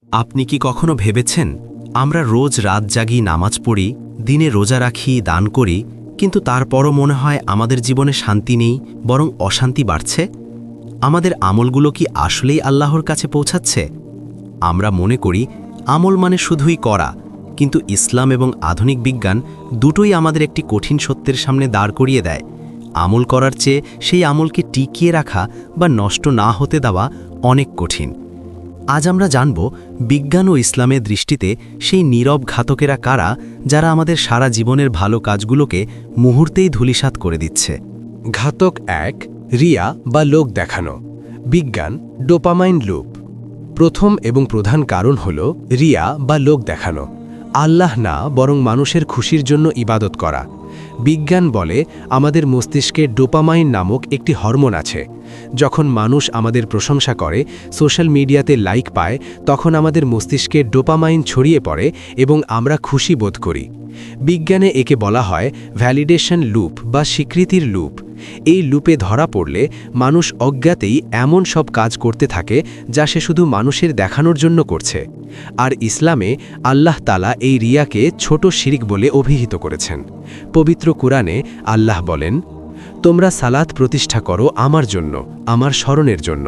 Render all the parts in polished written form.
আপনি কি কখনো ভেবেছেন আমরা রোজ রাত জাগি নামাজ পড়ি, দিনে রোজা রাখি, দান করি, কিন্তু তারপরও মনে হয় আমাদের জীবনে শান্তি নেই, বরং অশান্তি বাড়ছে? আমাদের আমলগুলো কি আসলেই আল্লাহর কাছে পৌঁছাচ্ছে? আমরা মনে করি আমল মানে শুধুই করা, কিন্তু ইসলাম এবং আধুনিক বিজ্ঞান দুটোই আমাদের একটি কঠিন সত্যের সামনে দাঁড় করিয়ে দেয়। আমল করার চেয়ে সেই আমলকে টিকিয়ে রাখা বা নষ্ট না হতে দেওয়া অনেক কঠিন। আজ আমরা জানব বিজ্ঞান ও ইসলামের দৃষ্টিতে সেই নীরব ঘাতকেরা কারা, যারা আমাদের সারা জীবনের ভালো কাজগুলোকে মুহূর্তেই ধূলিসাৎ করে দিচ্ছে। ঘাতক ১, রিয়া বা লোক দেখানো। বিজ্ঞান, ডোপামাইন লুপ। প্রথম এবং প্রধান কারণ হল রিয়া বা লোক দেখানো। আল্লাহ না, বরং মানুষের খুশির জন্য ইবাদত করা। বিজ্ঞান বলে আমাদের মস্তিষ্কে ডোপামাইন নামক একটি হরমোন আছে। যখন মানুষ আমাদের প্রশংসা করে, সোশ্যাল মিডিয়াতে লাইক পায়, তখন আমাদের মস্তিষ্কে ডোপামাইন ছড়িয়ে পড়ে এবং আমরা খুশি বোধ করি। বিজ্ঞানে একে বলা হয় ভ্যালিডেশন লুপ বা স্বীকৃতির লুপ। এই লুপে ধরা পড়লে মানুষ অজ্ঞাতেই এমন সব কাজ করতে থাকে যা সে শুধু মানুষের দেখানোর জন্য করছে। আর ইসলামে আল্লাহ তাআলা এই রিয়াকে ছোট শিরক বলে অভিহিত করেছেন। পবিত্র কুরআনে আল্লাহ বলেন, তোমরা সালাত প্রতিষ্ঠা করো আমার জন্য, আমার স্মরণের জন্য।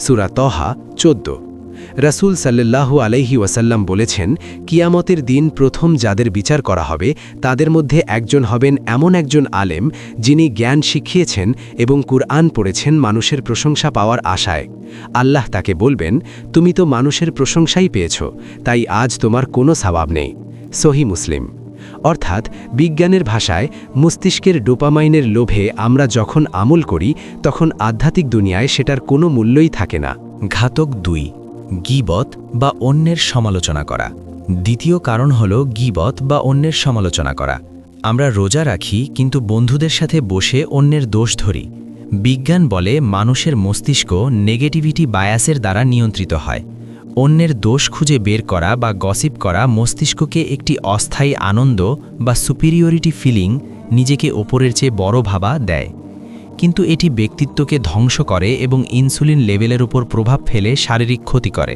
সূরা তহা 14। রাসূল সাল্লাল্লাহু আলাইহি ওয়াসাল্লাম বলেছেন, কিয়ামতের দিন প্রথম যাদের বিচার করা হবে তাদের মধ্যে একজন হবেন এমন একজন আলেম যিনি জ্ঞান শিখিয়েছেন এবং কুরআন পড়েছেন মানুষের প্রশংসা পাওয়ার আশায়। আল্লাহ তাকে বলবেন, তুমি তো মানুষের প্রশংসাই পেয়েছ, তাই আজ তোমার কোনো সওয়াব নেই। সহিহ মুসলিম। অর্থাৎ বিজ্ঞানের ভাষায় মস্তিষ্কের ডোপামাইনের লোভে আমরা যখন আমল করি, তখন আধ্যাত্মিক দুনিয়ায় সেটার কোনো মূল্যই থাকে না। ঘাতক ২, গীবত বা অন্যের সমালোচনা করা। দ্বিতীয় কারণ হল গীবত বা অন্যের সমালোচনা করা। আমরা রোজা রাখি, কিন্তু বন্ধুদের সাথে বসে অন্যের দোষ ধরি। বিজ্ঞান বলে মানুষের মস্তিষ্ক নেগেটিভিটি বায়াসের দ্বারা নিয়ন্ত্রিত হয়। অন্যের দোষ খুঁজে বের করা বা গসিপ করা মস্তিষ্ককে একটি অস্থায়ী আনন্দ বা সুপিরিয়রিটি ফিলিং, নিজেকে ওপরের চেয়ে বড় ভাবা দেয়। কিন্তু এটি ব্যক্তিত্বকে ধ্বংস করে এবং ইনসুলিন লেভেলের উপর প্রভাব ফেলে শারীরিক ক্ষতি করে।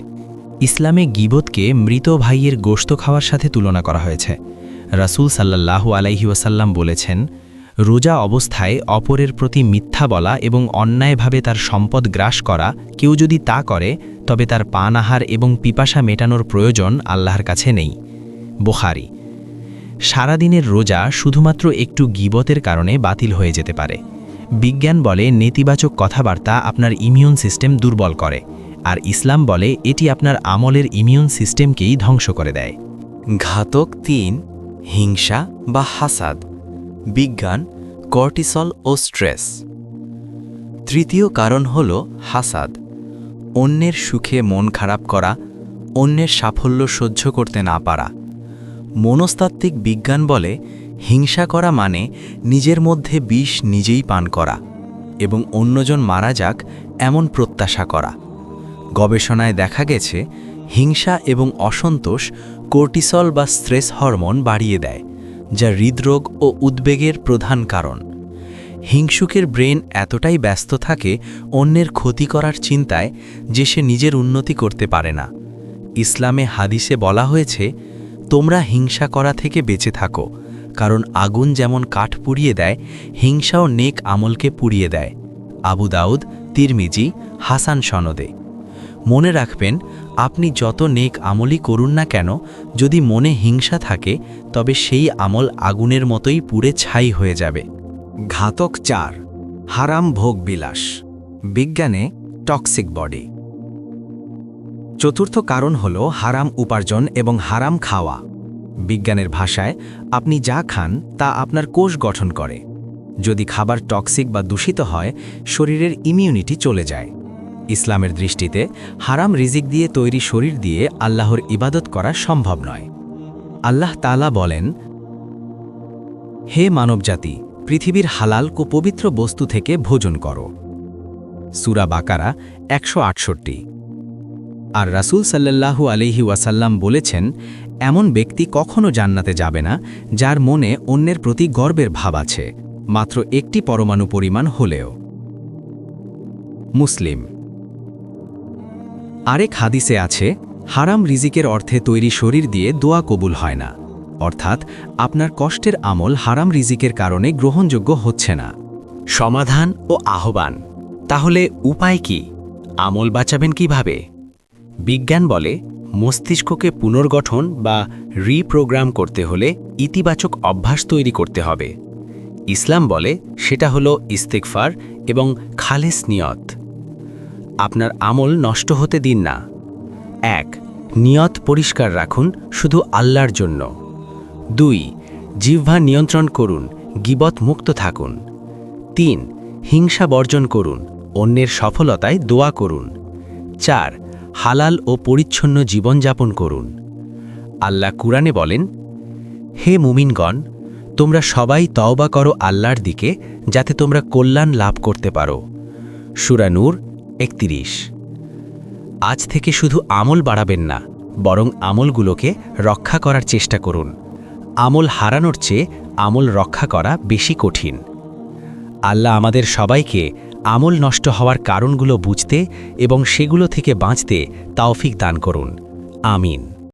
ইসলামে গীবতকে মৃত ভাইয়ের গোশত খাওয়ার সাথে তুলনা করা হয়েছে। রাসূল সাল্লাল্লাহু আলাইহি ওয়াসাল্লাম বলেছেন, রোজা অবস্থায় অপরের প্রতি মিথ্যা বলা এবং অন্যায়ভাবে তার সম্পদ গ্রাস করা, কেউ যদি তা করে তবে তার পানাহার এবং পিপাসা মেটানোর প্রয়োজন আল্লাহর কাছে নেই। বুখারী। সারাদিনের রোজা শুধুমাত্র একটু গীবতের কারণে বাতিল হয়ে যেতে পারে। বিজ্ঞান বলে নেতিবাচক কথাবার্তা আপনার ইমিউন সিস্টেম দুর্বল করে, আর ইসলাম বলে এটি আপনার আমলের ইমিউন সিস্টেমকেই ধ্বংস করে দেয়। ঘাতক ৩, হিংসা বা হাসাদ। বিজ্ঞান, কর্টিসল ও স্ট্রেস। তৃতীয় কারণ হল হাসাদ, অন্যের সুখে মন খারাপ করা, অন্যের সাফল্য সহ্য করতে না পারা। মনস্তাত্ত্বিক বিজ্ঞান বলে হিংসা করা মানে নিজের মধ্যে বিষ নিজেই পান করা এবং অন্যজন মারা যাক এমন প্রত্যাশা করা। গবেষণায় দেখা গেছে হিংসা এবং অসন্তোষ কর্টিসল বা স্ট্রেস হরমোন বাড়িয়ে দেয়, যা হৃদরোগ ও উদ্বেগের প্রধান কারণ। হিংসুকের ব্রেন এতটাই ব্যস্ত থাকে অন্যের ক্ষতি করার চিন্তায় যে সে নিজের উন্নতি করতে পারে না। ইসলামে হাদিসে বলা হয়েছে, তোমরা হিংসা করা থেকে বেঁচে থাকো, কারণ আগুন যেমন কাঠ পুড়িয়ে দেয়, হিংসাও নেক আমলকে পুড়িয়ে দেয়। আবু দাউদ, তিরমিজি, হাসান সনদে। মনে রাখবেন, আপনি যত নেক আমলই করুন না কেন, যদি মনে হিংসা থাকে তবে সেই আমল আগুনের মতোই পুড়ে ছাই হয়ে যাবে। ঘাতক ৪, হারাম ভোগ বিলাস। বিজ্ঞানে টক্সিক বডি। চতুর্থ কারণ হল হারাম উপার্জন এবং হারাম খাওয়া। বিজ্ঞানের ভাষায় আপনি যা খান তা আপনার কোষ গঠন করে। যদি খাবার টক্সিক বা দূষিত হয়, শরীরের ইমিউনিটি চলে যায়। ইসলামের দৃষ্টিতে হারাম রিজিক দিয়ে তৈরি শরীর দিয়ে আল্লাহর ইবাদত করা সম্ভব নয়। আল্লাহ তাআলা বলেন, হে মানবজাতি, পৃথিবীর হালাল ও পবিত্র বস্তু থেকে ভোজন করো। সূরা বাকারা ১৬৮। আর রাসূল সাল্লাল্লাহু আলাইহি ওয়াসাল্লাম বলেছেন, এমন ব্যক্তি কখনো জান্নাতে যাবে না যার মনে অন্যের প্রতি গর্বের ভাব আছে, মাত্র একটি পরমাণু পরিমাণ হলেও। মুসলিম। আরেক হাদিসে আছে, হারাম রিজিকের অর্থে তৈরি শরীর দিয়ে দোয়া কবুল হয় না, অর্থাৎ আপনার কষ্টের আমল হারাম রিজিকের কারণে গ্রহণযোগ্য হচ্ছে না। সমাধান ও আহ্বান। তাহলে উপায় কি? আমল বাঁচাবেন কিভাবে? বিজ্ঞান বলে মস্তিষ্ককে পুনর্গঠন বা রিপ্রোগ্রাম করতে হলে ইতিবাচক অভ্যাস তৈরি করতে হবে। ইসলাম বলে সেটা হলো ইস্তেগফার এবং খালেস নিয়ত। আপনার আমল নষ্ট হতে দিন না। 1. নিয়ত পরিষ্কার রাখুন শুধু আল্লাহর জন্য। 2. জিহ্বা নিয়ন্ত্রণ করুন, গীবত মুক্ত থাকুন। 3. হিংসা বর্জন করুন, অন্যের সফলতায় দোয়া করুন। 4. হালাল ও পরিচ্ছন্ন জীবনযাপন করুন। আল্লাহ কুরআনে বলেন, হে মুমিনগণ, তোমরা সবাই তওবা করো আল্লাহর দিকে যাতে তোমরা কল্যাণ লাভ করতে পারো। সূরা নূর 31। আজ থেকে শুধু আমল বাড়াবেন না, বরং আমলগুলোকে রক্ষা করার চেষ্টা করুন। আমল হারানোর চেয়ে আমল রক্ষা করা বেশি কঠিন। আল্লাহ আমাদের সবাইকে আমল নষ্ট হওয়ার কারণগুলো বুঝতে এবং সেগুলো থেকে বাঁচতে তৌফিক দান করুন। আমিন।